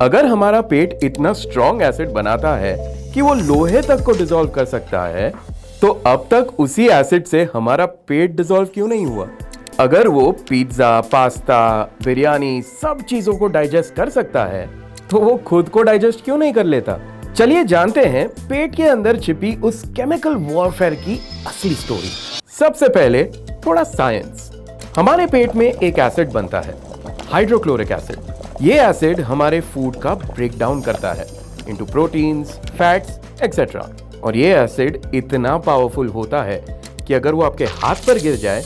अगर हमारा पेट इतना स्ट्रॉन्ग एसिड बनाता है कि वो लोहे तक को डिसॉल्व कर सकता है, तो अब तक उसी एसिड से हमारा पेट डिसॉल्व क्यों नहीं हुआ? अगर वो पिज्जा, पास्ता, बिरयानी सब चीजों को डाइजेस्ट कर सकता है, तो वो खुद को डाइजेस्ट क्यों नहीं कर लेता? चलिए जानते हैं पेट के अंदर छिपी उस केमिकल वॉरफेयर की असली स्टोरी। सबसे पहले थोड़ा साइंस। हमारे पेट में एक एसिड बनता है, हाइड्रोक्लोरिक एसिड। ये एसिड हमारे फूड का ब्रेक डाउन करता है इनटू प्रोटीन्स, फैट्स एक्सेट्रा। और ये एसिड इतना पावरफुल होता है कि अगर वो आपके हाथ पर गिर जाए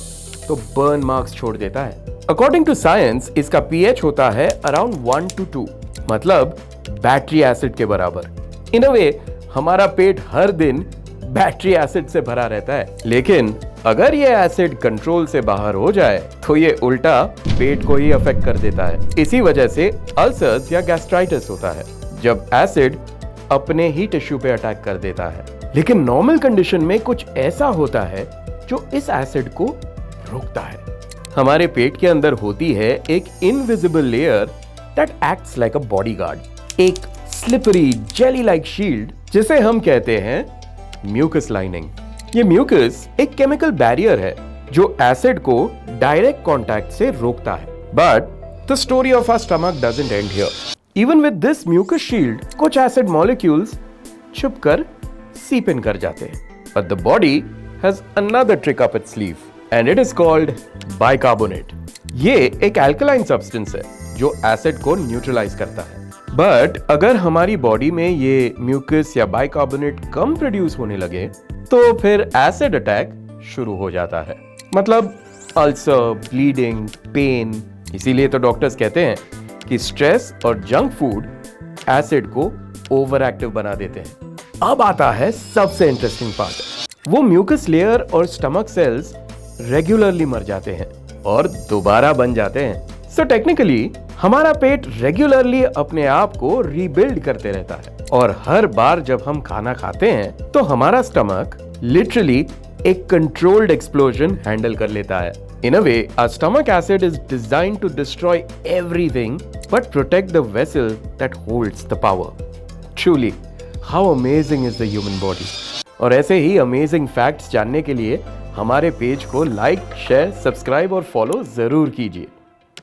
तो बर्न मार्क्स छोड़ देता है। अकॉर्डिंग टू साइंस इसका पीएच होता है अराउंड 1 to 2, मतलब बैटरी एसिड के बराबर। इन अ वे हमारा पेट हर दिन बैटरी एसिड से भरा रहता है। लेकिन अगर ये एसिड कंट्रोल से बाहर हो जाए तो ये उल्टा पेट को ही अफेक्ट कर देता है। इसी वजह से अल्सर्स या गैस्ट्राइटिस होता है, जब एसिड अपने ही टिश्यू पे अटैक कर देता है। लेकिन नॉर्मल कंडीशन में कुछ ऐसा होता है जो इस एसिड को रोकता है। हमारे पेट के अंदर होती है एक invisible layer that acts like a bodyguard, एक स्लिपरी जेली लाइक शील्ड जिसे हम कहते हैं म्यूकस लाइनिंग। ये म्यूकस एक केमिकल बैरियर है जो एसिड को डायरेक्ट कांटेक्ट से रोकता है। But the story of our stomach doesn't end here. Even with this mucus shield कुछ एसिड मॉलिक्यूल्स छुपकर सीप इन कर जाते हैं। But the body has another trick up its sleeve and it is called bicarbonate. ये एक alkaline substance है जो acid को न्यूट्रलाइज करता है। बट अगर हमारी बॉडी में ये म्यूकस या बाइकार्बोनेट कम प्रोड्यूस होने लगे तो फिर एसिड अटैक शुरू हो जाता है, मतलब अल्सर, ब्लीडिंग, पेन। इसीलिए तो डॉक्टर्स कहते हैं कि स्ट्रेस और जंक फूड एसिड को ओवर एक्टिव बना देते हैं। अब आता है सबसे इंटरेस्टिंग पार्ट। वो म्यूकस लेयर और स्टमक सेल्स रेगुलरली मर जाते हैं और दोबारा बन जाते हैं। सो टेक्निकली हमारा पेट रेगुलरली अपने आप को रीबिल्ड करते रहता है। और हर बार जब हम खाना खाते हैं तो हमारा स्टमक लिटरली एक कंट्रोल्ड एक्सप्लोजन हैंडल कर लेता है। In a way, our stomach acid is designed to destroy everything but protect the vessel that holds the power. Truly, how amazing is the human body? और ऐसे ही amazing facts जानने के लिए हमारे page को लाइक, शेयर, सब्सक्राइब और follow जरूर कीजिए।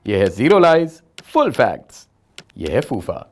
यह है जीरो लाइज फुल फैक्ट्स। यह है फूफा।